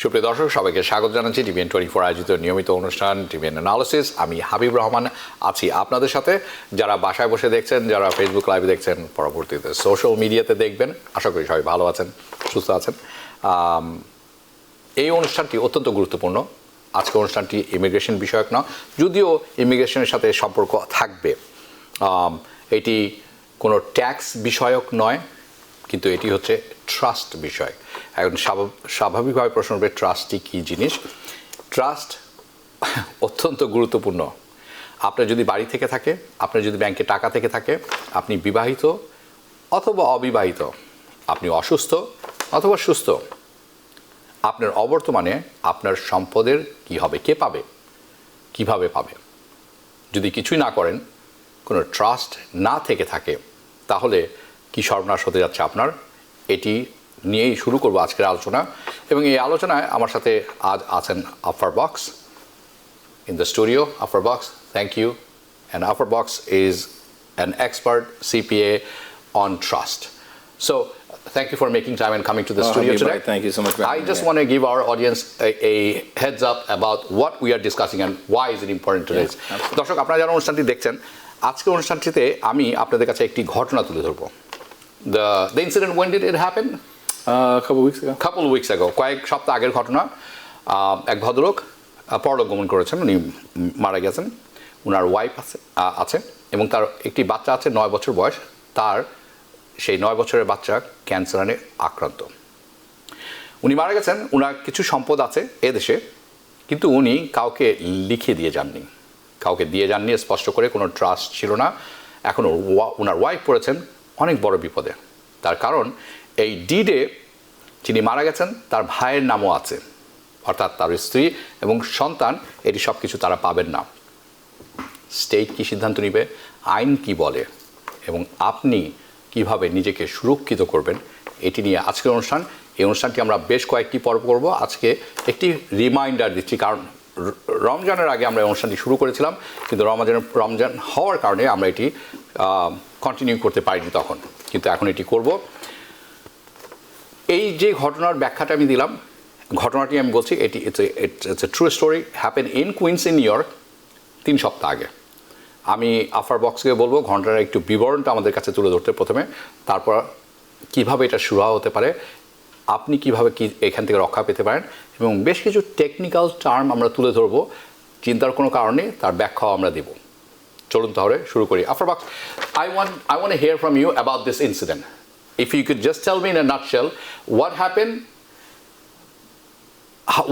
সুপ্রিয় দর্শক সবাইকে স্বাগত জানাচ্ছি টিভিএন 24 আয়োজিত নিয়মিত অনুষ্ঠান টিভিএন অ্যানালিসিস। আমি হাবিব রহমান আছি আপনাদের সাথে। যারা বাসায় বসে দেখছেন, যারা ফেসবুক লাইভে দেখছেন, পরবর্তীতে সোশ্যাল মিডিয়াতে দেখবেন, আশা করি সবাই ভালো আছেন, সুস্থ আছেন। এই অনুষ্ঠানটি অত্যন্ত গুরুত্বপূর্ণ। আজকের অনুষ্ঠানটি ইমিগ্রেশন বিষয়ক না, যদিও ইমিগ্রেশনের সাথে সম্পর্ক থাকবে। এটি কোনো ট্যাক্স বিষয়ক নয়, কিন্তু এটি হচ্ছে ট্রাস্ট বিষয়। এখন স্বাভাবিকভাবে প্রশ্ন হবে ট্রাস্টটি কী জিনিস। ট্রাস্ট অত্যন্ত গুরুত্বপূর্ণ। আপনার যদি বাড়ি থেকে থাকে, আপনার যদি ব্যাংকে টাকা থেকে থাকে, আপনি বিবাহিত অথবা অবিবাহিত, আপনি অসুস্থ অথবা সুস্থ, আপনার অবর্তমানে আপনার সম্পদের কি হবে, কে পাবে, কিভাবে পাবে। যদি কিছুই না করেন, কোনো ট্রাস্ট না থেকে থাকে, তাহলে কি সর্বনাশ হতে যাচ্ছে আপনার, এটি নিয়েই শুরু করব আজকের আলোচনা। এবং এই আলোচনায় আমার সাথে আজ আছেন আফার box in the studio. Affar Baksh, thank you. And Affar Baksh is an expert CPA on trust. So thank you for making time and coming to the studio Habib, today. Thank you so much for I just want to give our audience a heads up about what we are discussing and why is it important today. দর্শক, আপনারা যারা অনুষ্ঠানটি দেখছেন, আজকের অনুষ্ঠানটিতে আমি আপনাদের কাছে একটি ঘটনা তুলে ধরব। The incident, when did it happen? A couple of weeks ago. কয়েক সপ্তাহ আগের ঘটনা। এক ভদ্রলোক পরলোক গমন করেছেন, উনি মারা গেছেন। ওনার ওয়াইফ আছে এবং তার একটি বাচ্চা আছে 9 বছর বয়স। তার সেই 9 বছরের বাচ্চা ক্যান্সারে আক্রান্ত। উনি মারা গেছেন, ওনার কিছু সম্পদ আছে এদেশে, কিন্তু উনি কাউকে লিখে দিয়ে যাননি, স্পষ্ট করে কোনো ট্রাস্ট ছিল না। এখন ওনার ওয়াইফ পড়েছেন অনেক বড় বিপদে। তার কারণ এই ডিডে যিনি মারা গেছেন তার ভাইয়ের নামও আছে, অর্থাৎ তার স্ত্রী এবং সন্তান, এটি সব কিছু তারা পাবেন না। স্টেট কী সিদ্ধান্ত নেবে, আইন কি বলে, এবং আপনি কিভাবে নিজেকে সুরক্ষিত করবেন, এটি নিয়ে আজকের অনুষ্ঠান। এই অনুষ্ঠানটি আমরা বেশ কয়েকটি পর্ব করব। আজকে একটি রিমাইন্ডার দিচ্ছি, কারণ রমজানের আগে আমরা এই অনুষ্ঠানটি শুরু করেছিলাম, কিন্তু রমজান হওয়ার কারণে আমরা এটি কন্টিনিউ করতে পারিনি তখন, কিন্তু এখন এটি করব। এই যে ঘটনার ব্যাখ্যাটা আমি দিলাম, ঘটনাটি আমি বলছি এটি it's a true story, happen in Queens in New York 3 সপ্তাহ আগে। আমি আফার বক্সকে বলবো ঘটনার একটু বিবরণটা আমাদের কাছে তুলে ধরতে প্রথমে, তারপর কিভাবে এটা শুরু হতে পারে, আপনি কিভাবে এখান থেকে রক্ষা পেতে পারেন, এবং বেশ কিছু টেকনিক্যাল টার্ম আমরা তুলে ধরবো। চিন্তার কোনো কারণে তার ব্যাখ্যাও আমরা দেব। চলুন তাহলে শুরু করি। আফার box, I want to hear from you about this incident. If you could just tell me in a nutshell what happened,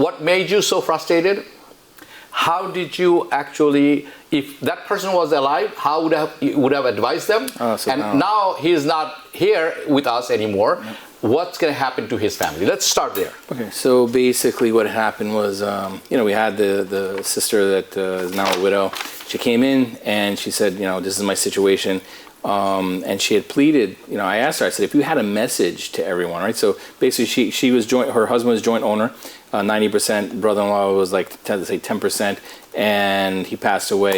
what made you so frustrated, how did you actually, if that person was alive, how you would have advised them, now he is not here with us anymore. What's going to happen to his family? Let's start there. Okay, so basically what happened was, we had the sister that is now a widow. She came in and she said, this is my situation. And she had pleaded, I asked her, I said, if you had a message to everyone, right? So basically she was her husband was joint owner, 90%, brother-in-law was like, let's say 10%, and he passed away,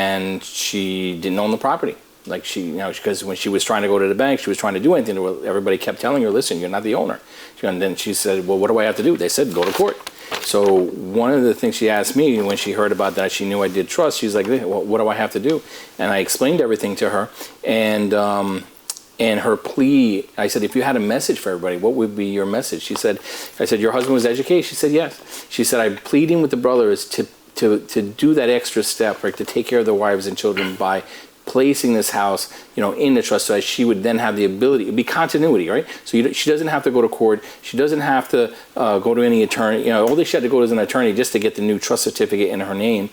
and she didn't own the property. Like because when she was trying to go to the bank, she was trying to do anything, everybody kept telling her, listen, you're not the owner. And then she said, well, what do I have to do? They said, go to court. So one of the things she asked me when she heard about that, she knew I did trust. She's like, well, what do I have to do? And I explained everything to her. And her plea, I said, if you had a message for everybody, what would be your message? I said, your husband was educated? She said, yes. She said, I'm pleading with the brothers to do that extra step, right, to take care of their wives and children by placing this house, in the trust, so that she would then have the ability, it'd be continuity, right? So she doesn't have to go to court. She doesn't have to go to any attorney. All she had to go to is an attorney just to get the new trust certificate in her name.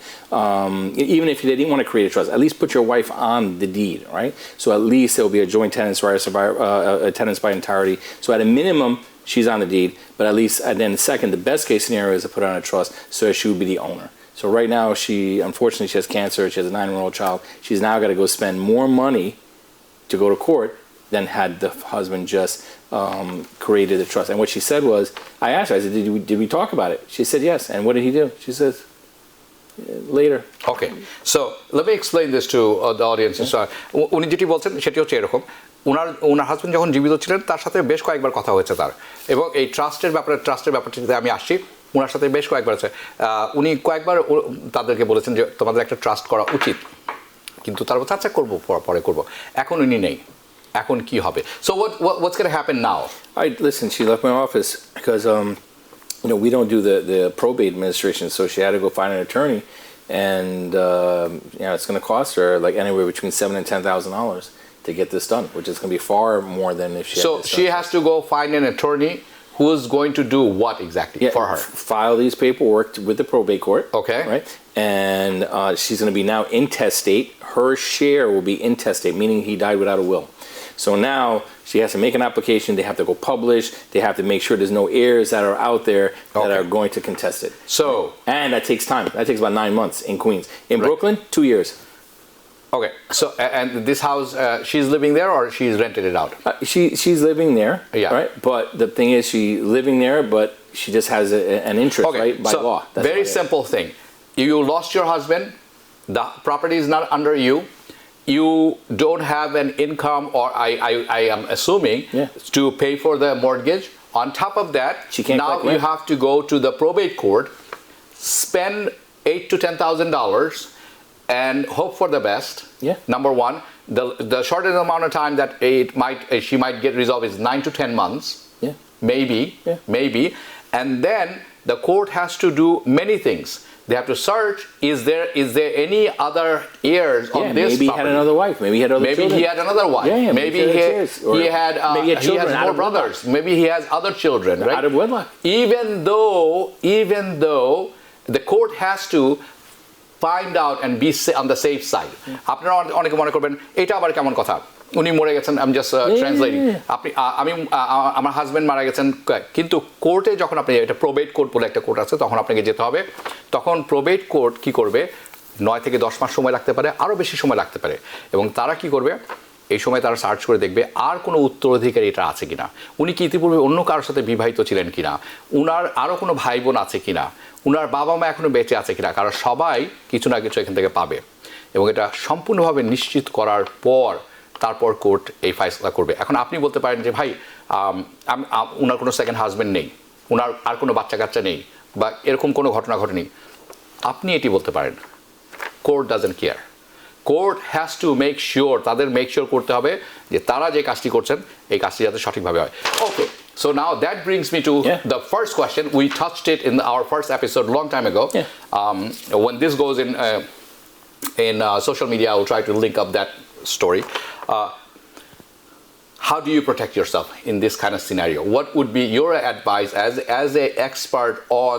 Even if they didn't want to create a trust, at least put your wife on the deed, right? So at least there will be a joint tenants rights, a tenants by entirety. So at a minimum, she's on the deed, but at least, and then second, the best case scenario is to put her on a trust so that she would be the owner. So right now, unfortunately, she has cancer. She has a 9-year-old child. She's now got to go spend more money to go to court than had the husband just created the trust. And what she said was, I asked her, I said, did we talk about it? She said, yes. And what did he do? She says, later. Okay. So let me explain this to the audience. উনি যেটি বলছেন সেটি হচ্ছে এরকম, ওনার husband যখন জীবিত ছিলেন তার সাথে বেশ কয়েকবার কথা হয়েছে তার, এবং এই ট্রাস্টের ব্যাপারটিতে আমি আসছি। ওনার সাথে বেশ কয়েকবার আছে, উনি কয়েকবার তাদেরকে বলেছেন যে তোমাদের একটা ট্রাস্ট করা উচিত, কিন্তু তার বলছে আচ্ছা করবো, পরে করবো। এখন উনি নেই, এখন কি হবে? So what's going to happen now? Listen, she left my office because we don't do the probate administration, so she had to go find an attorney, and it's going to cost her like anywhere between $7,000 and $10,000 to get this done, which is going to be far more than if she. So she has to go find an attorney who's going to do what exactly for her? File these paperwork with the probate court. Okay. Right, and she's going to be now intestate. Her share will be intestate, meaning he died without a will. So now she has to make an application. They have to go publish. They have to make sure there's no heirs that are out there that are going to contest it. And that takes time. That takes about 9 months in Queens. In Brooklyn, 2 years. Okay. So and this house, she's living there or she's rented it out? She's living there. Yeah. Right. But the thing is, she's living there, but she just has an interest, right, by law. That's very simple thing. You lost your husband. The property is not under you. You don't have an income, or I am assuming, to pay for the mortgage. On top of that, now you have to go to the probate court, spend $8,000 to $10,000, and hope for the best. Yeah. Number one, the shortest amount of time that she might get resolved is 9 to 10 months. Yeah. Maybe, and then the court has to do many things. They have to search, is there any other heirs on this maybe property? He had another wife. Maybe he had other children. Maybe he had another wife. Maybe he has more brothers. Maybe he has other children, right? Out of wedlock. Even though the court has to find out and be on the safe side. আপনারা অনেকে মনে করবেন এটা আবার কেমন কথা, উনি মরে গেছেন, আমি জাস্ট ট্রান্সলেটিং, আমার হাজব্যান্ড মারা গেছেন, কিন্তু কোর্টে যখন আপনি এটা প্রবেট কোর্ট বলে একটা কোর্ট আছে, তখন আপনাকে যেতে হবে। তখন প্রবেট কোর্ট কি করবে, 9 থেকে 10 মাস সময় লাগতে পারে, আরও বেশি সময় লাগতে পারে, এবং তারা কি করবে, এই সময় তারা সার্চ করে দেখবে আর কোনো উত্তরাধিকারী এটা আছে কিনা, উনি কি ইতিপূর্বে অন্য কারোর সাথে বিবাহিত ছিলেন কিনা, উনার আরও কোনো ভাই বোন আছে কিনা, উনার বাবা মা এখনো বেঁচে আছে কিনা, কারণ সবাই কিছু না কিছু এখান থেকে পাবে, এবং এটা সম্পূর্ণভাবে নিশ্চিত করার পর তারপর কোর্ট এই ফাইসলা করবে। এখন আপনি বলতে পারেন যে ভাই উনার কোনো সেকেন্ড হাজব্যান্ড নেই, উনার আর কোনো বাচ্চা কাচ্চা নেই, বা এরকম কোনো ঘটনা ঘটেনি, আপনি এটি বলতে পারেন। Court doesn't care. Court has to make sure, তাদের মেক শিওর করতে হবে যে তারা যে কাজটি করছেন এই কাজটি যাতে সঠিকভাবে হয়। ওকে, so now that brings me to the first question. We touched it in our first episode long time ago. When this goes in social media, I will try to link up that story. How do you protect yourself in this kind of scenario? What would be your advice as an expert on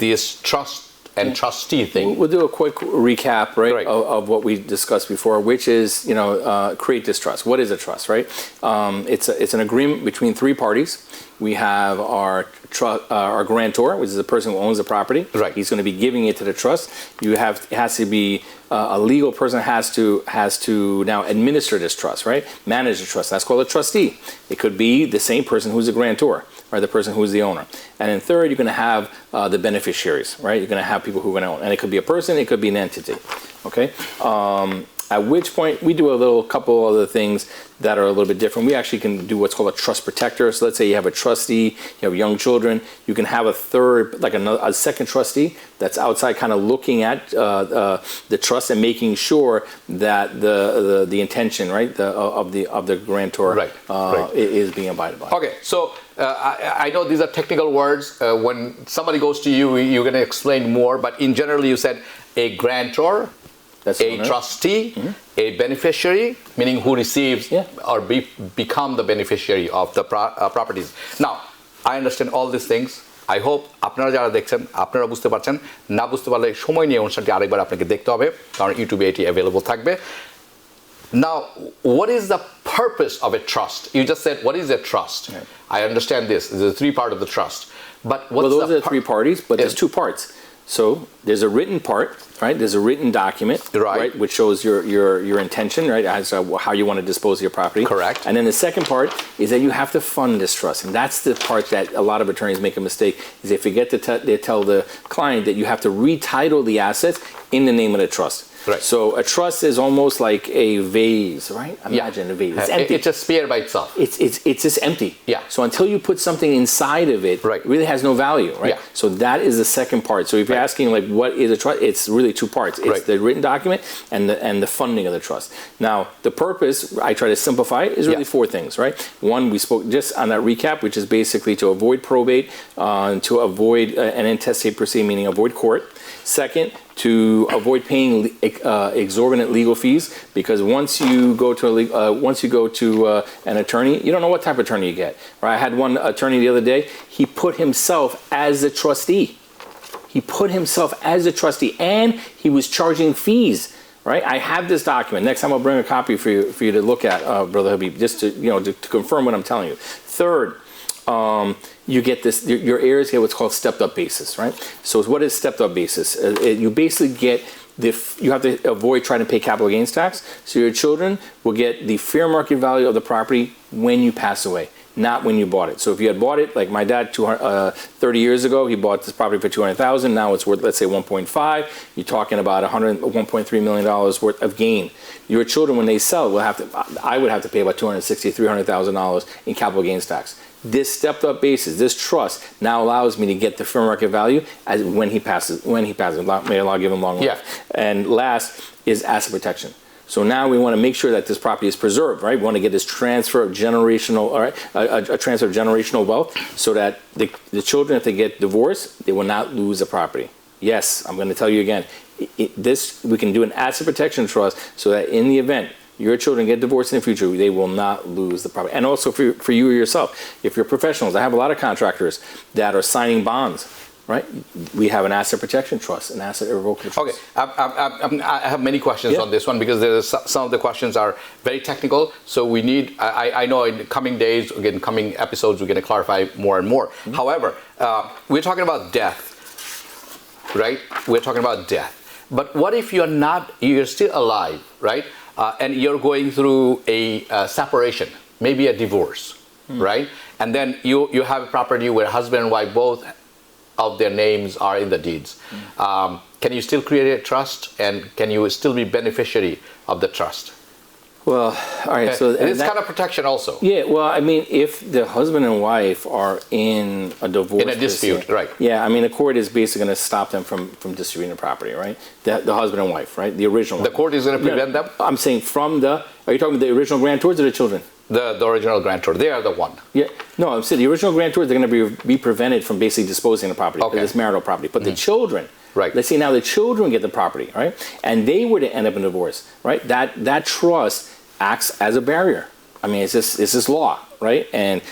this trust and trustee thing? We'll do a quick recap, right. Of what we discussed before, which is, create this trust. What is a trust, right? It's an agreement between 3 parties. We have our grantor, which is the person who owns the property. Right. He's going to be giving it to the trust. It has to be a legal person has to now administer this trust, right? Manage the trust. That's called a trustee. It could be the same person who's the grantor, or the person who's the owner. And then third, you're going to have the beneficiaries, right? You're going to have people who are going to own. And it could be a person, it could be an entity, okay? At which point, we do couple other things that are a little bit different. We actually can do what's called a trust protector. So let's say you have a trustee, you have young children, you can have a third, like a second trustee that's outside kind of looking at the trust and making sure that the intention, right, of the grantor is being abided by. Okay, so I know these are technical words. When somebody goes to you, you're going to explain more, but in general you said a grantor, a trustee, a beneficiary, meaning who receives or become the beneficiary of the properties. Now, I understand all these things. I hope আপনারা যারা দেখছেন আপনারা বুঝতে পারছেন, না বুঝতে পারলে সময় নিয়ে অনুষ্ঠানটি আরেকবার আপনাকে দেখতে হবে, কারণ ইউটিউবে এটি অ্যাভেলেবল থাকবে। Now, what is the purpose of a trust? You just said, what is a trust? I understand this. There's 3 parts of the trust. But what's those are the 3 parties, but there's 2 parts. So there's a written part, right? There's a written document, right, which shows your intention, right, as how you want to dispose of your property. Correct. And then the second part is that you have to fund this trust, and that's the part that a lot of attorneys make a mistake. Is they forget to they tell the client that you have to retitle the assets in the name of the trust. Right. So a trust is almost like a vase, right? Imagine a vase. It's empty. It's a sphere by itself. It's just empty. Yeah. So until you put something inside of it, right. it really has no value, right? Yeah. So that is the second part. So if you're asking like what is a trust, it's really two parts. It's the written document and the funding of the trust. Now the purpose, I try to simplify it, is really four things, right? One, we spoke just on that recap, which is basically to avoid probate, to avoid an intestate proceeding, meaning avoid court. Second, to avoid paying exorbitant legal fees, because once you go to an attorney, you don't know what type of attorney you get. Right? I had one attorney the other day. He put himself as a trustee. And he was charging fees. Right? I have this document. Next time I'll bring a copy for you to look at, Brother Habib, just to confirm what I'm telling you. Third, you get this, your heirs get what's called stepped up basis, right? So what is stepped up basis? You basically get you have to avoid trying to pay capital gains tax. So your children will get the fair market value of the property when you pass away, not when you bought it. So if you had bought it, like my dad 30 years ago, he bought this property for $200,000. Now it's worth, let's say, 1.5. You're talking about $1.3 million worth of gain. Your children, when they sell, I would have to pay about $260,000, $300,000 in capital gains tax. This stepped up basis, this trust, now allows me to get the fair market value as when he passes. May Allah give him long life. Yeah. And last is asset protection. So now we want to make sure that this property is preserved, right? We want to get this transfer of generational, all right, a transfer of generational wealth, so that the children, if they get divorced, they will not lose the property. Yes, I'm going to tell you again. We can do an asset protection trust so that in the event your children get divorced in the future, they will not lose the property. And also for you yourself, if you're professionals, I have a lot of contractors that are signing bonds, right? We have an asset protection trust, an asset irrevocable trust. Okay, I have many questions on this one, because some of the questions are very technical. So we need, I know in coming days, again, coming episodes, we're going to clarify more and more. Mm-hmm. However, we're talking about death, right? We're talking about death. But what if you're still alive, right? And you're going through a separation, maybe a divorce, right? And then you have a property where husband and wife, both of their names are in the deeds. Can you still create a trust, and can you still be beneficiary of the trust? Well, all right. So it's kind of protection also. Yeah. Well, I mean, if the husband and wife are in a divorce, in a dispute, right? Yeah. I mean, the court is basically going to stop them from distributing the property, right? The husband and wife, right? The original. The court is going to prevent them. I'm saying are you talking about the original grantors or the children? The original grantor. They are the one. Yeah. No, I'm saying the original grantors, they're going to be prevented from basically disposing of the property, this marital property. But the children. Right. Let's say now the children get the property, right? And they were to end up in divorce, right? That trust acts as a barrier. I mean, it's just law, right? And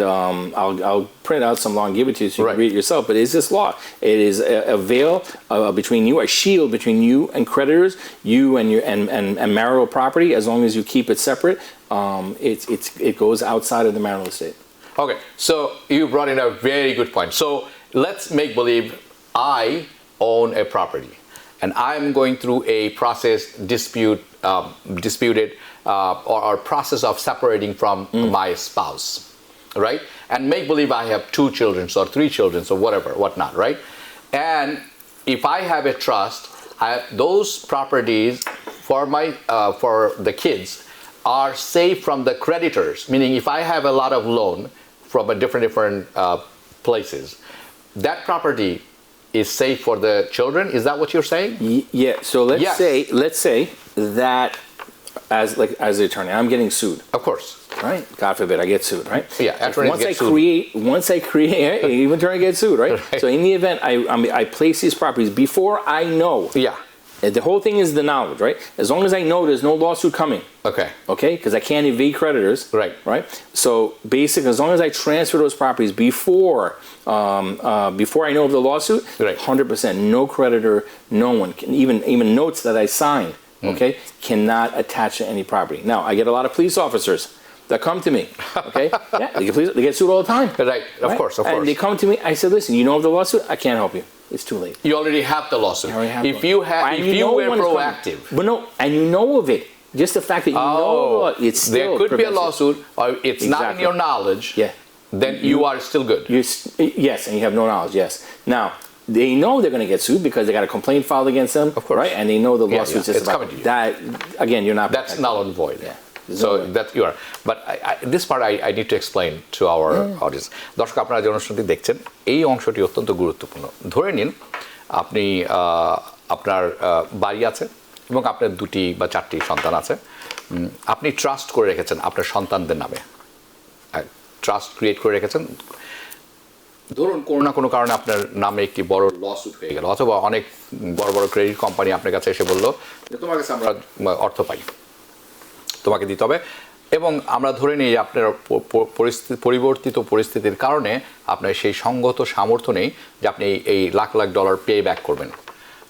I'll print out some law and give it to you so you can read it yourself. But it's just law. It is a veil between you, a shield between you and creditors, you and marital property. As long as you keep it separate, it goes outside of the marital estate. Okay, so you brought in a very good point. So let's make believe I own a property, and I'm going through a disputed or process of separating from my spouse, right? And make believe I have 2 children or 3 children or whatnot, right? And if I have a trust, those properties for the kids are safe from the creditors. Meaning, if I have a lot of loan from different places, that property is safe for the children. Is that what you're saying? Yeah. So let's say that as the attorney, I'm getting sued. Of course. Right. God forbid I get sued. Right. Yeah. Once I create, even attorney gets sued. Right? So in the event I place these properties before I know. Yeah. The whole thing is the knowledge, right? As long as I know there's no lawsuit coming. Okay. Okay? Because I can't evade creditors. Right. Right? So basically, as long as I transfer those properties before I know of the lawsuit, 100%, no creditor, no one, can, even notes that I signed, okay, cannot attach to any property. Now, I get a lot of police officers that come to me, okay? Yeah, they get sued all the time. Right, of course. And they come to me, I said, listen, you know of the lawsuit? I can't help you. It's too late. You already have the lawsuit. If you were proactive. But no, and you know of it. Just the fact that you know it's still there could be a lawsuit, or it's not in your knowledge. Yeah. Then you are still good. Yes, and you have no knowledge. Yes. Now, they know they're going to get sued because they got a complaint filed against them, of course, right? And they know the lawsuit's just it's about coming to you. that. Again, you're not. That's null and void. Yeah. So that you are. But this part I need to explain to our audience. দর্শক আপনারা যে অনুষ্ঠানটি দেখছেন এই অংশটি অত্যন্ত গুরুত্বপূর্ণ। ধরে নিন আপনি আপনার বাড়ি আছে এবং আপনার 2টি বা 4টি সন্তান আছে। আপনি ট্রাস্ট করে রেখেছেন আপনার সন্তানদের নামে। ট্রাস্ট ক্রিয়েট করে রেখেছেন। ধরুন কোনো না কোনো কারণে আপনার নামে একটি বড় লসুট হয়ে গেল, অথবা অনেক বড় বড় ক্রেডিট কোম্পানি আপনার কাছে এসে বলল যে তোমার কাছে আমরা অর্থ পাই, তোমাকে দিতে হবে। এবং আমরা ধরে নিই আপনার পরিবর্তিত পরিস্থিতির কারণে আপনার সেই সঙ্গত সামর্থ্য নেই যে আপনি এই lakh lakh dollar pay back করবেন।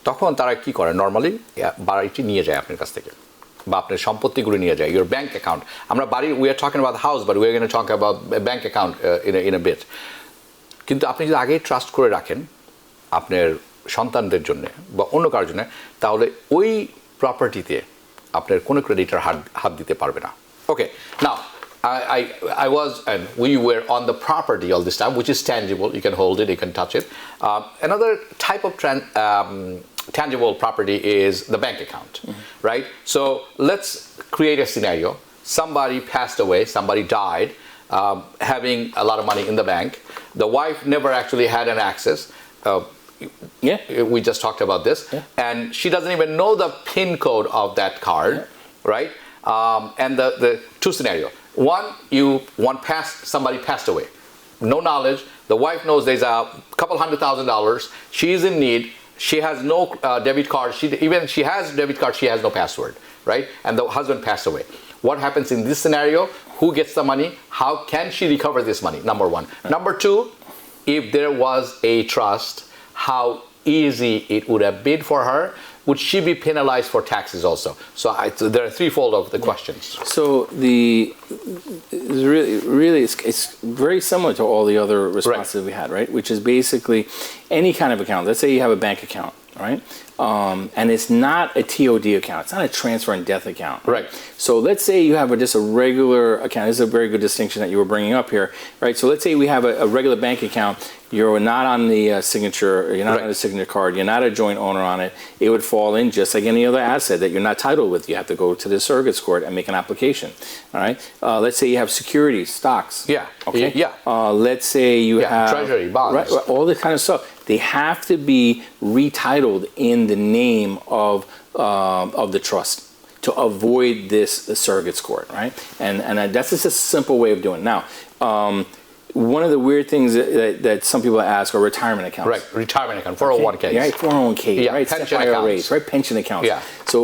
তখন তারা কি করে, নর্মালি বাড়িটি নিয়ে যায় আপনার কাছ থেকে বা আপনার সম্পত্তিগুলো নিয়ে যায়, ইউর ব্যাঙ্ক অ্যাকাউন্ট। আমরা বাড়ির we are talking about house, but we are gonna talk about bank account in a bit. কিন্তু আপনি যদি আগেই ট্রাস্ট করে রাখেন আপনার সন্তানদের জন্য বা অন্য কারোর জন্য, তাহলে ওই প্রপার্টিতে আপনার কোনো ক্রেডিটার হাত দিতে পারবে না। Okay, now I was, and we were on the property all this time, which is tangible. You can hold it, you can touch it. Another type of tangible property is the bank account, right? So let's create a scenario. Somebody passed away, somebody died, having a lot of money in the bank. The wife never actually had an access. We just talked about this. And she doesn't even know the PIN code of that card, right? And the two scenarios. One, somebody passed away. No knowledge. The wife knows there's a couple $100,000. She's in need. She has no debit card. Even she has debit card, she has no password, right? And the husband passed away. What happens in this scenario? Who gets the money? How can she recover this money? Number one. Number two, if there was a trust, how easy it would have been for her. Would she be penalized for taxes also? So there are threefold of the questions. So it's very similar to all the other responses we had, right? Which is basically any kind of account. Let's say you have a bank account, right? And it's not a TOD account. It's not a transfer and death account. Right. So let's say you have just a regular account. This is a very good distinction that you were bringing up here, right? So let's say we have a regular bank account. You're not on the signature, you're not on the signature card, you're not a joint owner on it. It would fall in just like any other asset that you're not titled with. You have to go to the surrogate's court and make an application. All right. Let's say you have securities, stocks. Yeah. Okay. Yeah. Let's say you have treasury, bonds. Right, all this kind of stuff. They have to be retitled in the name of the trust to avoid the surrogate's court, right? And that's just a simple way of doing it. Now, one of the weird things that some people ask are retirement accounts. Right, retirement account, 401k. Okay. Right, 401k, right? Pension accounts. Right, pension accounts. Yeah. So,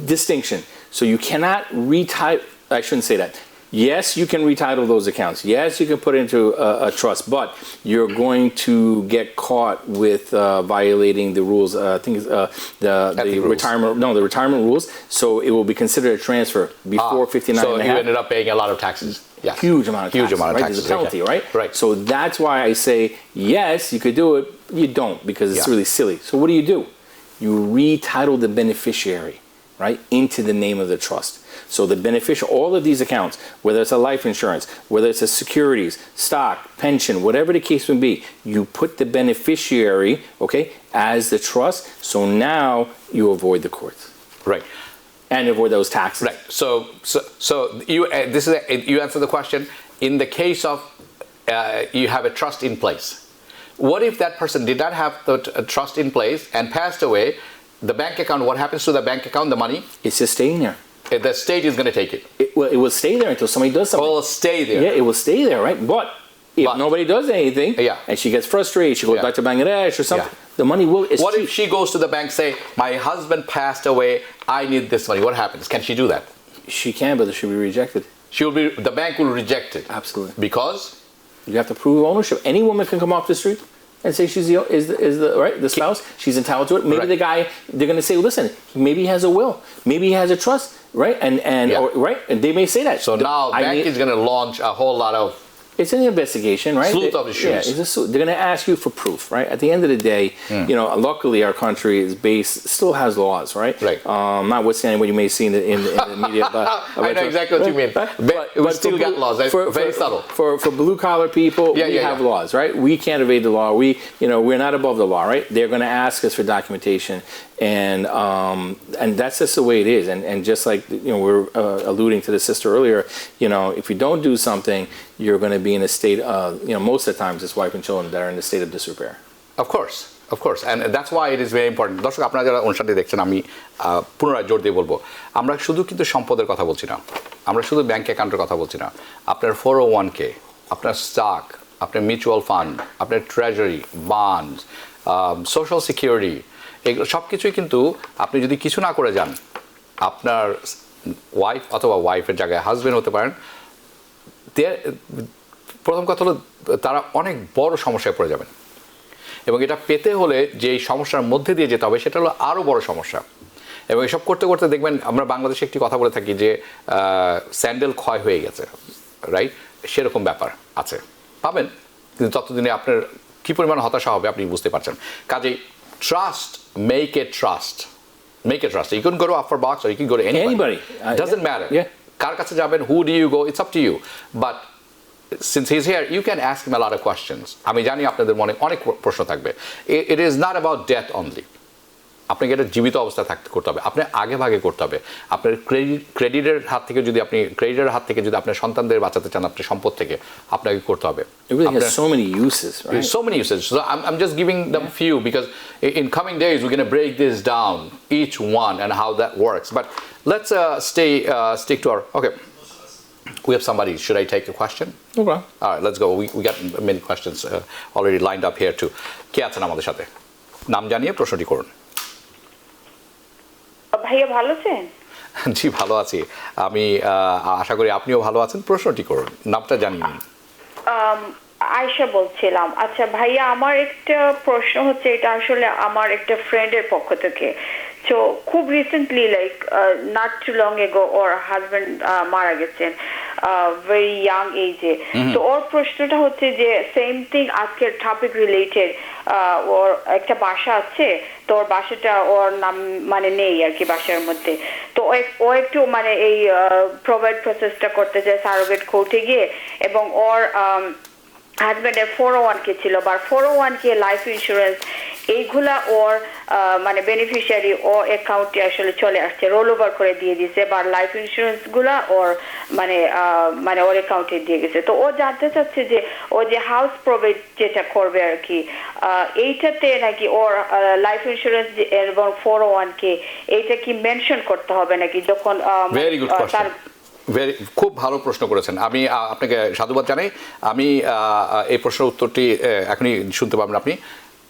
distinction. So you cannot retitle, I shouldn't say that. Yes, you can retitle those accounts. Yes, you can put it into a trust, but you're going to get caught with violating the rules. I think the retirement rules. So it will be considered a transfer before 59 so and a you half. ended up paying a lot of taxes. Yes. Huge amount of taxes. Right? There's a penalty, okay. right? Right. So that's why I say, yes, you could do it. You don't, because it's really silly. So what do? You retitle the beneficiary, right, into the name of the trust. So the beneficiary, all of these accounts, whether it's a life insurance, whether it's a securities, stock, pension, whatever the case may be, you put the beneficiary, okay, as the trust. So now you avoid the courts. Right. And avoid those taxes. Right. So you answer the question. In the case of you have a trust in place, what if that person did not have the trust in place and passed away? The bank account. What happens to the bank account? The money? It's just staying there. The state is going to take it. It will stay there until somebody does something. It will stay there. Yeah, it will stay there, right? But if nobody does anything, and she gets frustrated, she goes back to Bangladesh or something. The money will. What if she goes to the bank, say, "My husband passed away. I need this money." What happens? Can she do that? She can, but she'll be rejected. The bank will reject it. Absolutely. Because you have to prove ownership. Any woman can come off the street and say she's the spouse. She's entitled to it. Maybe the guy, they're going to say, well, listen, maybe he has a will, maybe he has a trust, right? And they may say that. So now bank is going to launch a whole lot of It's an investigation, right? Sleuth of the shoes. Yeah, they're going to ask you for proof, right? At the end of the day, you know, luckily our country is still has laws, right? Right. Notwithstanding what you may see in the media. But, I know exactly what you mean. But we still got laws. Very subtle. For blue collar people, we have laws, right? We can't evade the law. We're not above the law, right? They're going to ask us for documentation, and that's just the way it is. And just like we're alluding to the sister earlier, if you don't do something, you're going to be in a state of, most of the times it's wife and children that are in a state of disrepair. Of course, and that's why it is very important. দর্শক আপনারা যারা অনুষ্ঠানটি দেখছেন, আমি পুনরায় জোর দিয়ে বলবো, আমরা শুধু কিন্তু সম্পদের কথা বলছি না, আমরা শুধু ব্যাংক অ্যাকাউন্টের কথা বলছি না। আপনার 401k, আপনার স্টক, আপনার মিউচুয়াল ফান্ড, আপনার ট্রেজারি, বন্ডস, সোশ্যাল সিকিউরিটি, এগুলো সব কিছুই কিন্তু আপনি যদি কিছু না করে যান, আপনার ওয়াইফ অথবা ওয়াইফের জায়গায় হাজব্যান্ড হতে পারেন, প্রথম কথা হলো তারা অনেক বড় সমস্যায় পড়ে যাবেন, এবং এটা পেতে হলে যে সমস্যার মধ্যে দিয়ে যেতে হবে সেটা হলো আরও বড় সমস্যা। এবং এসব করতে করতে দেখবেন, আমরা বাংলাদেশে একটি কথা বলে থাকি যে স্যান্ডেল ক্ষয় হয়ে গেছে, রাইট? সেরকম ব্যাপার আছে, পাবেন, কিন্তু ততদিনে আপনার কী পরিমাণ হতাশা হবে আপনি বুঝতে পারছেন। কাজেই trust, make a trust. You can go to Affar Baksh or you can go to anybody. Doesn't matter. কার কাছে যাবেন, who do you go, it's up to you. But since he's here, you can ask him a lot of questions. আমি জানি আপনাদের মনে অনেক প্রশ্ন থাকবে। It is not about death only. আপনাকে এটা জীবিত অবস্থায় করতে হবে, আপনি আগে ভাগে করতে হবে। আপনার ক্রেডিটের হাত থেকে যদি আপনার সন্তানদের বাঁচাতে চান আপনার সম্পদ থেকে, আপনাকে করতে হবে। It really has so many uses, right? So many uses. So I'm just giving them few because in coming days we're going to break this down, each one and how that works. But let's stick to our, okay. We have somebody. Should I take a question? Okay. All right, let's go. We got many questions already lined up here too. কে আছেন আমাদের সাথে? নাম জানিয়ে প্রশ্নটি করুন। ভাইয়া ভালো আছেন? জি ভালো আছি, আমি আশা করি আপনিও ভালো আছেন। প্রশ্নটি করুন, নামটা জানিয়ে নিন। আয়েশা বলছিলাম। আচ্ছা ভাইয়া, আমার একটা প্রশ্ন হচ্ছে, এটা আসলে আমার একটা ফ্রেন্ডের পক্ষ থেকে। তো খুব recently, like not too long ago ওর হাজব্যান্ড মারা গেছেন ভেরি ইয়াং এজে। তো ওর প্রশ্নটা হচ্ছে যে সেম থিং, আজকের টপিক রিলেটেড। ওর একটা বাসা আছে, তো ওর বাসাটা ওর নাম মানে নেই আর কি বাসার মধ্যে। তো ও একটু মানে এই প্রোভাইড প্রসেসটা করতে চায় সারোগেট কোর্টে গিয়ে, এবং ওর হাজব্যান্ডের 401k ছিল, বা 401k লাইফ ইন্স্যুরেন্স, এইগুলা ওর মানে বেনিফিশিয়ারি ও অ্যাকাউন্টে আসলে চলে আসছে, রোল ওভার করে দিয়ে দিয়েছে, বা লাইফ ইন্স্যুরেন্স গুলা ওর মানে ওর অ্যাকাউন্টে দিয়ে গেছে। তো ও জানতে চাচ্ছে যে ও যে হাউস প্রোভেট যেটা করবে আর কি, এইটাতে নাকি ওর লাইফ ইন্স্যুরেন্স এবং 401k এইটা কি মেনশন করতে হবে নাকি যখন তার। খুব ভালো প্রশ্ন করেছেন, আমি আপনাকে সাধুবাদ জানাই। আমি এই প্রশ্নের উত্তরটি এখনই শুনতে পাবেন আপনি।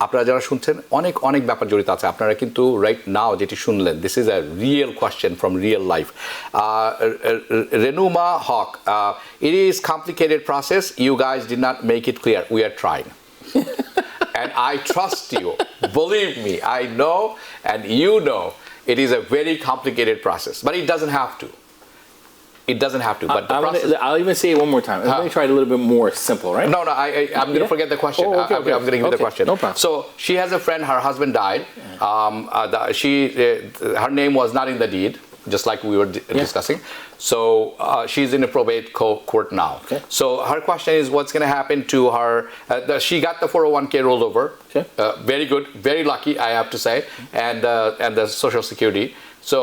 আপনারা যারা শুনছেন, অনেক অনেক ব্যাপার জড়িত আছে। আপনারা কিন্তু রাইট নাও যেটি শুনলেন, this is a real question from real life. Renuma Haque, it is complicated process, you guys did not make it clear, we are trying. And I trust you, believe me, I know and you know it is a very complicated process, but it doesn't have to. It doesn't have to, but the process. I'll even say it one more time. Let me try it a little bit more simple, right? No, I'm going to forget the question. Oh, okay, I'm going to give you the question. No problem. So she has a friend, her husband died. Her name was not in the deed, just like we were discussing. So she's in a probate court now. Okay. So her question is, what's going to happen to her? She got the 401k rolled over. Okay. Very good, very lucky, I have to say, and the Social Security. So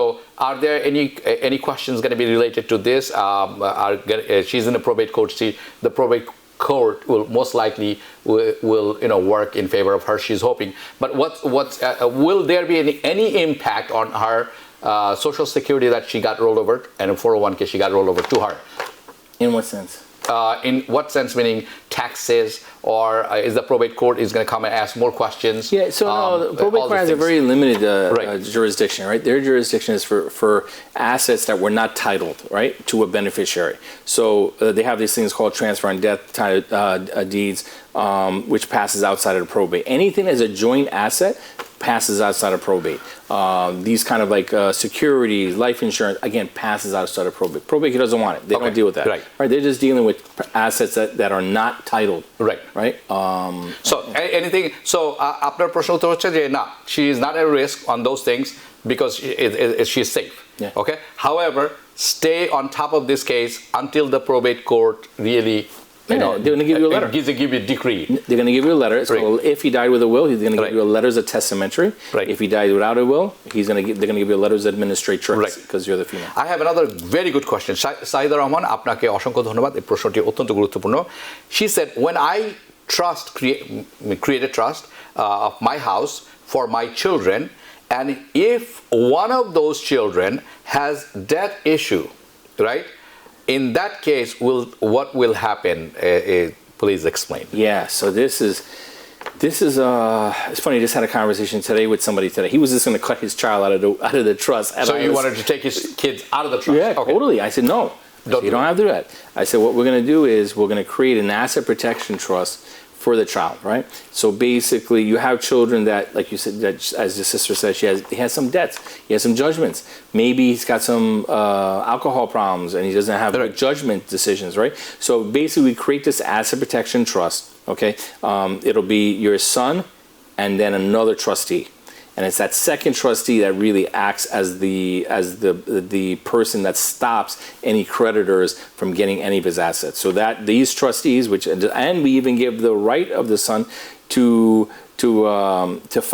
are there any questions going to be related to this? She's in a probate court. The probate court will most likely will work in favor of her. She's hoping. But will there be any impact on her Social Security that she got rolled over, and a 401k she got rolled over to her? In what sense? In what sense, meaning taxes, or is the probate court is going to come and ask more questions? Yeah, so no, the probate court has a very limited jurisdiction, right? Their jurisdiction is for assets that were not titled, right, to a beneficiary. So they have these things called transfer and death deeds, which passes outside of the probate. Anything as a joint asset passes outside of probate. These kind of like securities, life insurance, again, passes outside of probate. Probate doesn't want it. They don't deal with that. Right? They're just dealing with assets that are not titled. Right? So anything. So আপনার প্রশ্ন উত্তর হচ্ছে যে না, she is not at risk on those things because she is safe. Okay. However, stay on top of this case until the probate court really. They're going to give you a letter. Give you a decree. They're going to give you a letter. It's called, if he died with a will, he's going to give you a letters of testamentary. If he died without a will, they're going to give you a letters of administratrix because you're the female. I have another very good question. 𝗧𝗕𝗏 Rahman, আপনাকে অসংখ্য ধন্যবাদ। এই প্রশ্নটি অত্যন্ত গুরুত্বপূর্ণ। She said, when I create a trust of my house for my children, and if one of those children has debt issue, right? In that case, what will happen? Please explain. Yeah, so this is it's funny. I just had a conversation today with somebody today. He was just going to cut his child out of the trust. So you wanted to take his kids out of the trust? Yeah, totally. I said no. You don't have to do that. I said what we're going to do is we're going to create an asset protection trust for the child, right? So basically, you have children that, like you said, that, as your sister said, he has some debts, he has some judgments. Maybe he's got some alcohol problems, and he doesn't have judgment decisions, right? So basically, we create this asset protection trust. Okay, it'll be your son, and then another trustee. And it's that second trustee that really acts as the person that stops any creditors from getting any of his assets. So that these trustees, and we even give the right of the son to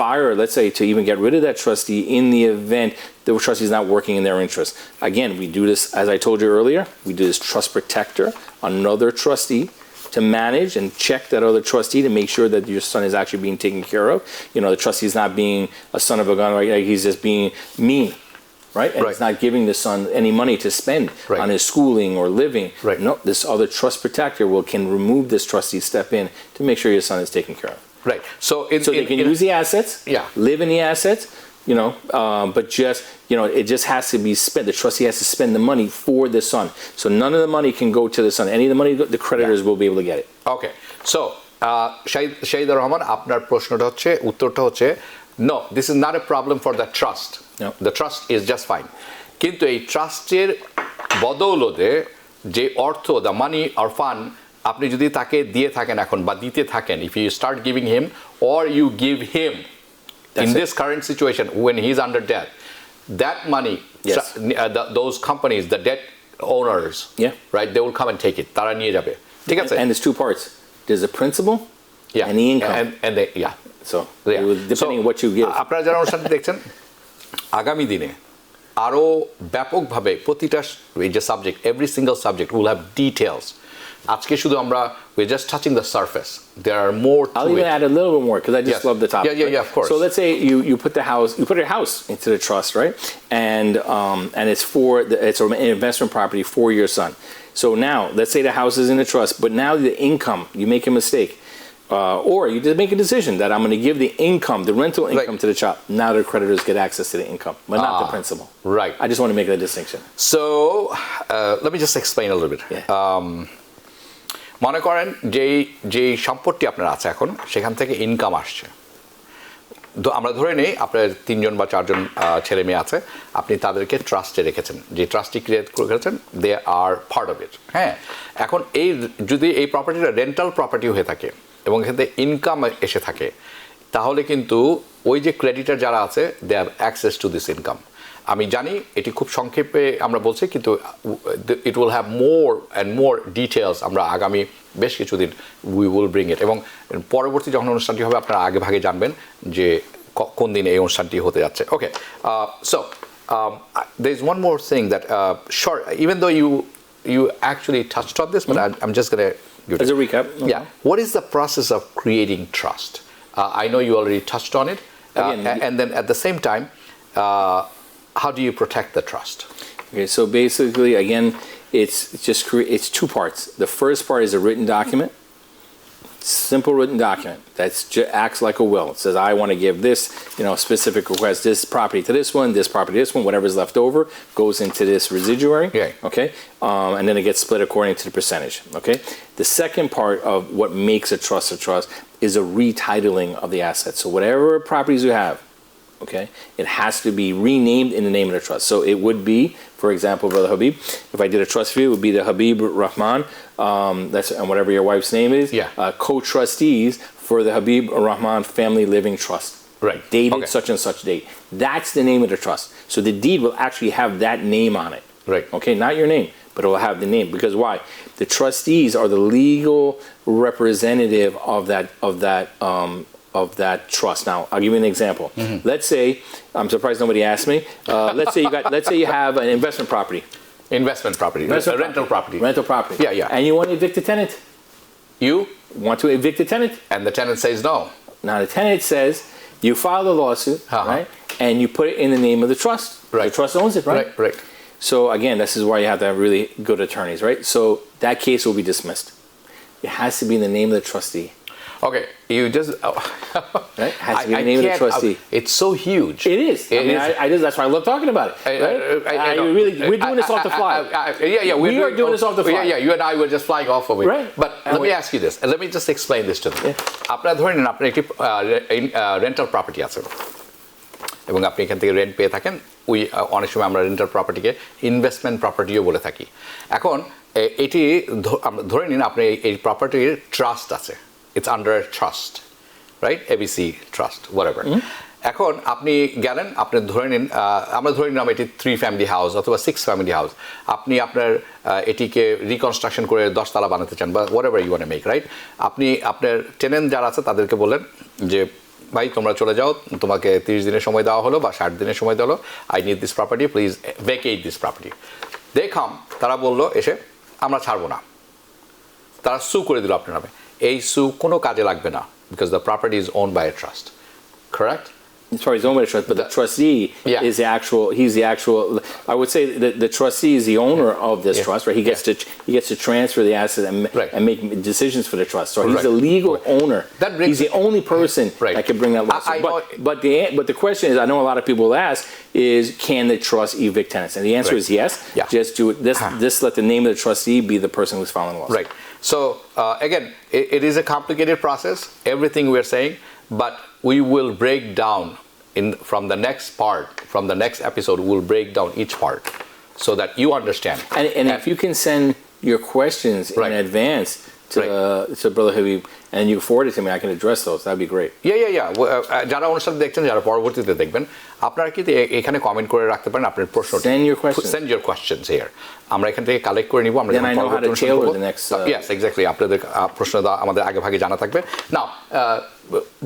fire, or let's say to even get rid of that trustee in the event the trustee is not working in their interest. Again, we do this, as I told you earlier, we do this trust protector, another trustee, to manage and check that other trustee to make sure that your son is actually being taken care of. The trustee is not being a son of a gun, right? He's just being mean, right? And he's not giving the son any money to spend on his schooling or living. No, this other trust protector can remove this trustee, step in to make sure your son is taken care of. Right. So they can use the assets, live in the assets, but just, it just has to be spent. The trustee has to spend the money for the son. So none of the money can go to the son. Any of the money, the creditors will be able to get it. Okay. So, 𝗧𝗕𝗏 Rahman, আপনার প্রশ্নটা হচ্ছে, উত্তরটা হচ্ছে, no, this is not a problem for the trust. No. The trust is just fine. কিন্তু এই ট্রাস্টের বদৌলতে যে অর্থ, the money or fund, আপনি যদি তাকে দিয়ে থাকেন এখন বা দিতে থাকেন, if you start giving him or you give him, in this current situation when he's under debt, that money, those companies, the debt owners, right, they will come and take it. তারা নিয়ে যাবে, ঠিক আছে? And there's two parts. There's a principal and the income. And they, so depending on what you give. আপনারা যারা অনুষ্ঠানটি দেখছেন, আগামী দিনে আরো ব্যাপকভাবে প্রতিটা এই যে subject, every single subject will have details. আজকে শুধু আমরা we're just touching the surface. There are more to I'll even add a little bit more because I just love the topic. Yeah, of course. So let's say you put your house into the trust, right? And it's an investment property for your son. So now let's say the house is in the trust, but now the income, you make a mistake. Or you just make a decision that I'm going to give the income, the rental income to the child. Now the creditors get access to the income, but not the principal. Right. I just want to make that distinction. So let me just explain a little bit. মনে করেন যেই সম্পত্তি আপনার আছে এখন, সেখান থেকে income আসছে। আমরা ধরে নেই আপনার 3জন বা 4জন ছেলে মেয়ে আছে, আপনি তাদেরকে ট্রাস্টে রেখেছেন, যে ট্রাস্টি ক্রিয়েট করেছেন, দে আর পার্ট অফ ইট। হ্যাঁ, এখন যদি এই প্রপার্টিটা রেন্টাল প্রপার্টি হয়ে থাকে এবং এখান থেকে ইনকাম এসে থাকে, তাহলে কিন্তু ওই যে ক্রেডিটর যারা আছে, they have access to this income. আমি জানি এটি খুব সংক্ষেপে আমরা বলছি, কিন্তু it will have more and more details. আমরা আগামী বেশ কিছুদিন উই উইল ব্রিং ইট, এবং পরবর্তী যখন অনুষ্ঠানটি হবে আপনারা আগে ভাগে জানবেন যে কোন দিন এই অনুষ্ঠানটি হতে যাচ্ছে। ওকে, so there is one more thing that sure, even though you actually touched on this, but I'm just going to give it as a recap. Yeah, what is the process of creating trust? I know you already touched on it, and then at the same time, how do you protect the trust? Okay, so basically, again, it's two parts. The first part is a written document, simple written document that acts like a will. It says, I want to give this, specific request, this property to this one, this property to this one, whatever's left over goes into this residuary. Okay, and then it gets split according to the percentage. Okay, the second part of what makes a trust is a retitling of the assets. So whatever properties you have, okay, it has to be renamed in the name of the trust. So it would be, for example, Brother Habib, if I did a trust for you, it would be the Habib Rahman, that's and whatever your wife's name is, co-trustees for the Habib Rahman Family Living Trust. Right. Dated such and such date. That's the name of the trust. So the deed will actually have that name on it. Right. Okay, not your name, but it will have the name. Because why? The trustees are the legal representative of that trust. Now, I'll give you an example. Let's say, I'm surprised nobody asked me. Let's say you have an investment property. Investment property. Rental property. Rental property. Yeah. And you want to evict a tenant. You want to evict a tenant. And the tenant says no. Now the tenant says, you file the lawsuit, right? And you put it in the name of the trust. Right. The trust owns it, right? Right. So again, this is why you have to have really good attorneys, right? So that case will be dismissed. It has to be in the name of the trustee. Okay, you just right? Has to be in the name of the trustee. It's so huge. It is. That's why I love talking about it. Right? We're doing this off the fly. We are doing this off the fly. Yeah, you and I were just flying off of it. Right. But let me ask you this, and let me just explain this to them. আপনারা ধরে নিন আপনার একটি rental property আছে এবং আপনি এখান থেকে রেন্ট পেয়ে থাকেন। অনেক সময় আমরা রেন্টাল প্রপার্টিকে ইনভেস্টমেন্ট প্রপার্টিও বলে থাকি। এখন এটি ধরে নিন আপনি এই প্রপার্টির ট্রাস্ট আছে। It's under a trust, right? ABC trust, whatever. এখন আপনি গেলেন, আপনি ধরে নিন, আমরা ধরে নিলাম এটি 3 ফ্যামিলি হাউস অথবা 6 ফ্যামিলি হাউস। আপনি আপনার এটিকে রিকনস্ট্রাকশন করে 10 তলা বানাতে চান বা whatever you want to make, right? আপনি আপনার টেনেন্ট যারা আছে তাদেরকে বললেন যে ভাই তোমরা চলে যাও, তোমাকে 30 দিনের সময় দেওয়া হলো বা 60 দিনের সময় দেওয়া হলো, I need this property, please vacate this property. They come, তারা বললো এসে আমরা ছাড়বো না, তারা সু করে দিল আপনার নামে। এই সু কোনো কাজে লাগবে না because the property is owned by a trust, correct? As far as owned by a trust, but the trustee is he's the actual, I would say that the trustee is the owner of this trust, right? He gets to transfer the asset and make decisions for the trust. So he's the legal owner. He's the only person that can bring that lawsuit. But the question is, I know a lot of people will ask, is can the trust evict tenants? And the answer is yes. Just do it. Just let the name of the trustee be the person who's filing the lawsuit. Right. So again, it is a complicated process, everything we're saying, but we will break down from the next episode, we'll break down each part so that you understand. And if you can send your questions in advance to Brother Habib and you forward it to me, I can address those. That'd be great. Yeah. যারা অনুষ্ঠান দেখছেন, যারা পরবর্তীতে দেখবেন, আপনারা কি এখানে comment করে রাখতে পারেন আপনার প্রশ্ন। Send your questions here. আমরা এখান থেকে কালেক্ট করে নিব। আমরা Then I know how to tailor the next. Yes, exactly. আপনাদের প্রশ্ন আমাদের আগে ভাগে জানা থাকবে। Now,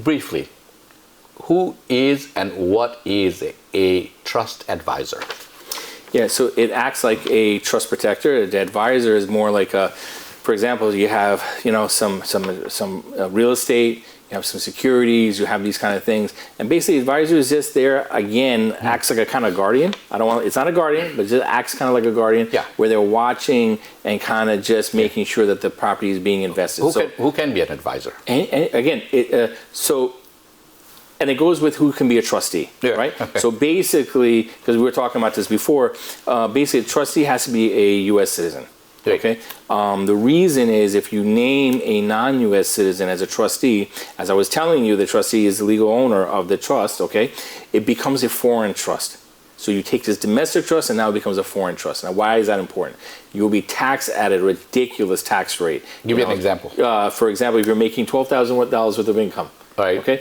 briefly, who is and what is a trust advisor? Yeah, so it acts like a trust protector. The advisor is more like a, for example, you have some real estate, you have some securities, you have these kind of things, and basically, the advisor is just there again, acts like a kind of guardian. It's not a guardian, but just acts kind of like a guardian, where they're watching and kind of just making sure that the property is being invested. Who can be an advisor? And again, and it goes with who can be a trustee, right? Okay. So basically, because we were talking about this before, basically a trustee has to be a U.S. citizen. Okay. The reason is if you name a non-U.S. citizen as a trustee, as I was telling you, the trustee is the legal owner of the trust. Okay, it becomes a foreign trust. So you take this domestic trust and now it becomes a foreign trust. Now, why is that important? You'll be taxed at a ridiculous tax rate. Give me an example. For example, if you're making $12,000 worth of income. Right. Okay.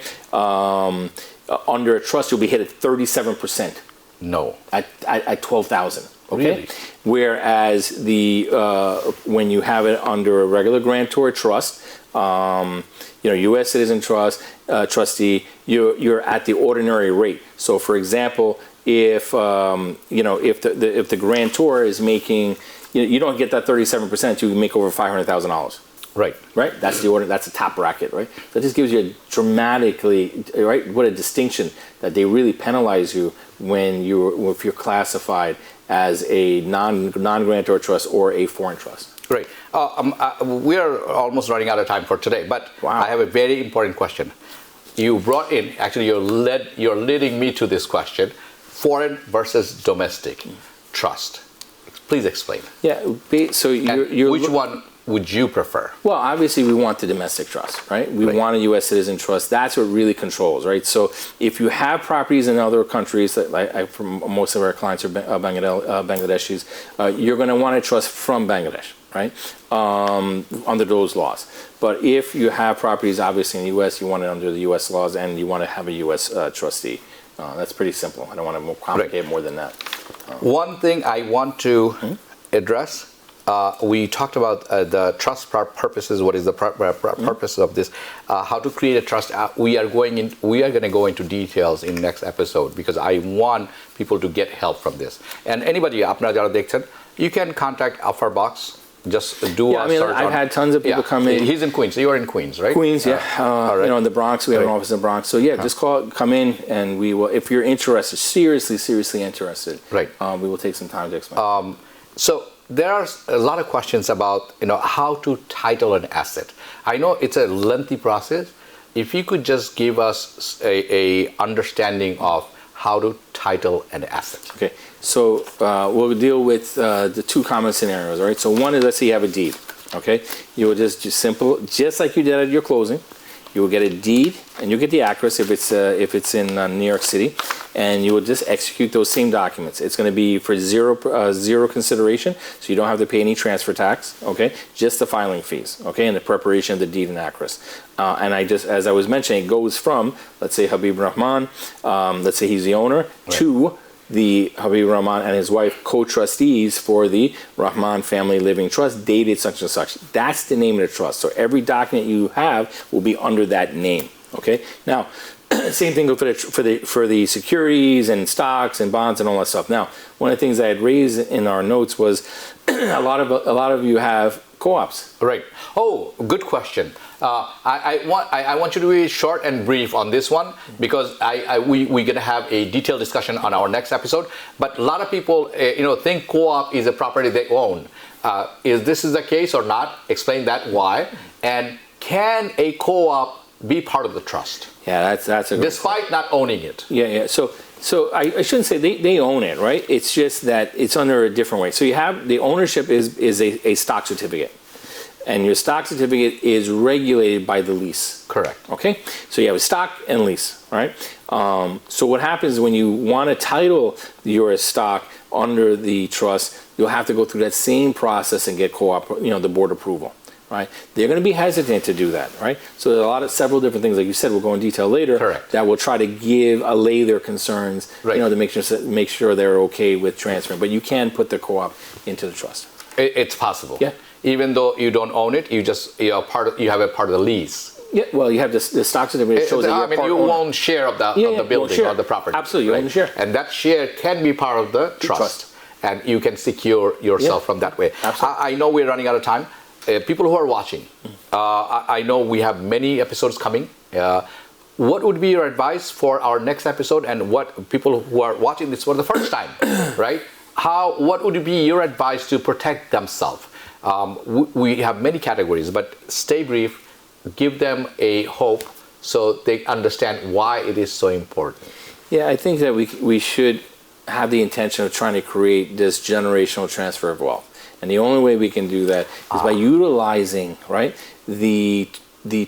Under a trust, you'll be hit at 37%. No. At 12,000. Okay. Really? Whereas when you have it under a regular grantor trust, U.S. citizen trust trustee, you're at the ordinary rate. So, for example, if the grantor is making, you don't get that 37%. You make over $500,000. Right. That's the order. That's the top bracket. Right. That just gives you a dramatically what a distinction that they really penalize you if you're classified as a non-grantor trust or a foreign trust. Right. We are almost running out of time for today, but I have a very important question. You brought in, actually, you're leading me to this question: foreign versus domestic trust. Please explain. Yeah. So you're which one would you prefer? Well, obviously we want the domestic trust, right? We want a U.S. citizen trust. That's what really controls, right? So if you have properties in other countries, from most of our clients are Bangladeshis, you're going to want a trust from Bangladesh, right? Under those laws. But if you have properties, obviously in the U.S., you want it under the U.S. laws, and you want to have a U.S. trustee. That's pretty simple. I don't want to complicate more than that. One thing I want to address. We talked about the trust purposes. What is the purpose of this? How to create a trust? We are going to go into details in next episode because I want people to get help from this. And anybody, আপনারা যারা দেখছেন, you can contact Affar Baksh. Just do a search. I've had tons of people come in. He's in Queens. So you are in Queens, right? Queens, yeah. Right. In the Bronx, we have an office in the Bronx. So yeah, just come in, and we will. If you're interested, seriously interested, right? We will take some time to explain. So. There are a lot of questions about how to title an asset. I know it's a lengthy process. If you could just give us a understanding of how to title an asset. Okay, so we'll deal with the two common scenarios. All right. So one is, let's say you have a deed. Okay, you will just like you did at your closing. You will get a deed, and you get the address if it's in New York City, and you will just execute those same documents. It's going to be for zero consideration, so you don't have to pay any transfer tax. Okay, just the filing fees. Okay, and the preparation of the deed and address. And as I was mentioning, it goes from, let's say, Habib Rahman, let's say he's the owner, right, to the Habib Rahman and his wife co-trustees for the Rahman Family Living Trust, dated such and such. That's the name of the trust. So every document you have will be under that name. Okay. Now, same thing for the securities and stocks and bonds and all that stuff. Now, one of the things I had raised in our notes was a lot of you have co-ops. Right. Oh, good question. I want you to be short and brief on this one because we're going to have a detailed discussion on our next episode. But a lot of people, think co-op is a property they own. Is this the case or not? Explain that why. And can a co-op be part of the trust? Yeah, that's a good despite point. Not owning it. Yeah. So I shouldn't say they own it, right? It's just that it's under a different way. So you have the ownership is a stock certificate. And your stock certificate is regulated by the lease. Correct. Okay? So you have a stock and lease, right? So what happens when you want to title your stock under the trust, you'll have to go through that same process and get the board approval, right? They're going to be hesitant to do that, right? So there are several different things, like you said, we'll go in detail later. Correct. That will try to allay their concerns, right, to make sure they're okay with transferring. But you can put the co-op into the trust. It's possible. Yeah. Even though you don't own it, you have a part of the lease. Yeah, well, you have the stock certificate shows that you're part you owner. own share of the building or the property. Absolutely, you own the share. And that share can be part of the trust. And you can secure yourself from that way. Absolutely. I know we're running out of time. People who are watching, I know we have many episodes coming. What would be your advice for our next episode, and what people who are watching this for the first time, right? What would be your advice to protect themselves? We have many categories, but stay brief, give them a hope so they understand why it is so important. Yeah, I think that we should have the intention of trying to create this generational transfer of wealth. And the only way we can do that is by utilizing, right, the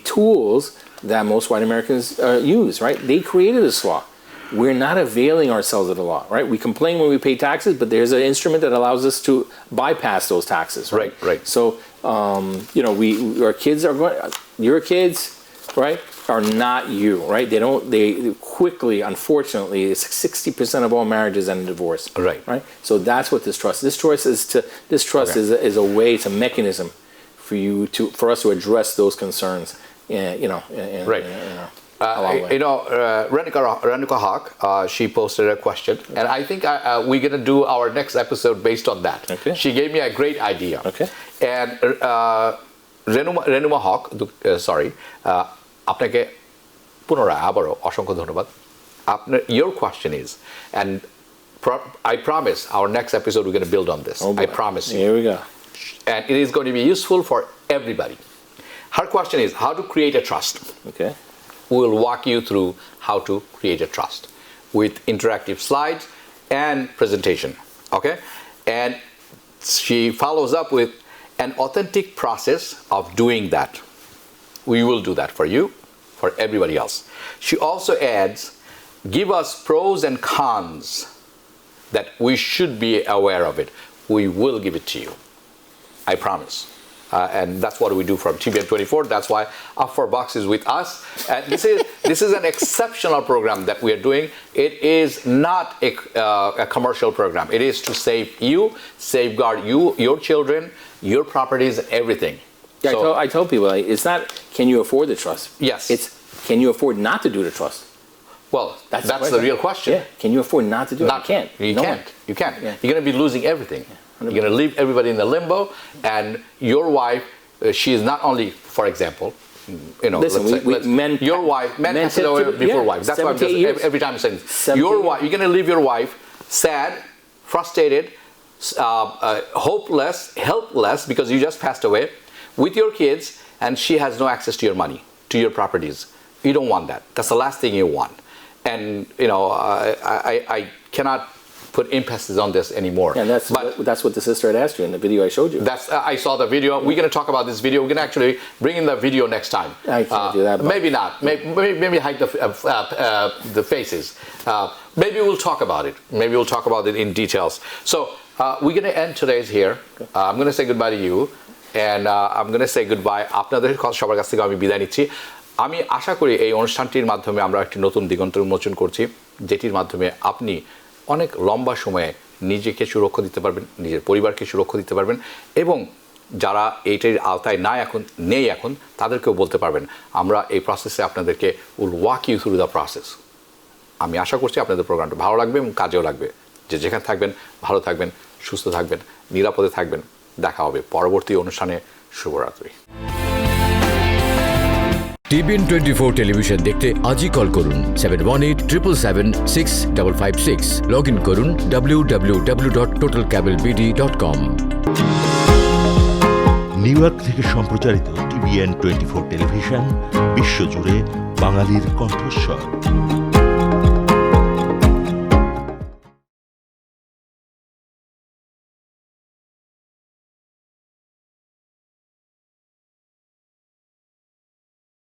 tools that most white Americans use, right? They created this law. We're not availing ourselves of the law, right? We complain when we pay taxes, but there's an instrument that allows us to bypass those taxes, right? Right. So, our kids are going, your kids, right, are not you, right? They quickly, unfortunately, 60% of all marriages end in divorce. Right? So that's what this trust is a way, it's a mechanism for us to address those concerns, Renuka Hawk, she posted a question, and I think we're going to do our next episode based on that. Okay. She gave me a great idea. Okay. And Renuma Hawk, আপনাকে পুনরায় আবারও অসংখ্য ধন্যবাদ. Your question is, and I promise our next episode we're going to build on this. I promise you. Here we go. And it is going to be useful for everybody. Her question is how to create a trust. Okay. We will walk you through how to create a trust with interactive slides and presentation. Okay? And she follows up with an authentic process of doing that. We will do that for you, for everybody else. She also adds, give us pros and cons that we should be aware of it. We will give it to you. I promise. And that's what we do from TBN24. That's why Affar Baksh is with us. And this is an exceptional program that we are doing. It is not a commercial program. It is to save you, safeguard you, your children, your properties, everything. Yeah, So- I told people, like, it's not, can you afford the trust? Yes. It's, can you afford not to do the trust? Well, that's the question. real question. Yeah. Can you afford not to do it? You can't. You No can't. one. You can't. Yeah. You're going to be losing everything. You're going to leave everybody in the limbo, and your wife, she is not only, for example, Listen, men passes tend away to- before yeah, wives. That's why I'm 78 years. every time I'm saying 78 your wife. You're going to leave your wife sad, frustrated, hopeless, helpless because you just passed away, with your kids, and she has no access to your money, to your properties. You don't want that. That's the last thing you want. And I cannot put emphasis on this anymore. And that's what the sister had asked you in the video I showed you. That's I saw the video. We're going to talk about this video. We're going to actually bring in the video next time. I can't do that. Maybe not. Maybe hide the faces. Maybe we'll talk about it. Maybe we'll talk about it in details. So we're going to end today's here. I'm going to say goodbye to you, and I'm going to say goodbye. আপনাদের সবার কাছ থেকে আমি বিদায় নিচ্ছি। আমি আশা করি এই অনুষ্ঠানটির মাধ্যমে আমরা একটি নতুন দিগন্ত উন্মোচন করছি, যেটির মাধ্যমে আপনি অনেক লম্বা সময়ে নিজেকে সুরক্ষা দিতে পারবেন, নিজের পরিবারকে সুরক্ষা দিতে পারবেন, এবং যারা এইটার আওতায় নেই এখন তাদেরকেও বলতে পারবেন আমরা এই প্রসেসে আপনাদেরকে will walk you through the process. আমি আশা করছি আপনাদের প্রোগ্রামটা ভালো লাগবে এবং কাজেও লাগবে। যেখানে থাকবেন ভালো থাকবেন, সুস্থ থাকবেন, নিরাপদে থাকবেন। দেখা হবে পরবর্তী অনুষ্ঠানে। শুভরাত্রি। TBN24 টেলিভিশন দেখতে আজই কল করুন 7187776556। লগ ইন করুন www.totalcablebd.com। নিউ ইয়র্ক থেকে সম্প্রচারিত TBN24 টেলিভিশন বিশ্বজুড়ে বাঙালির কণ্ঠস্বর।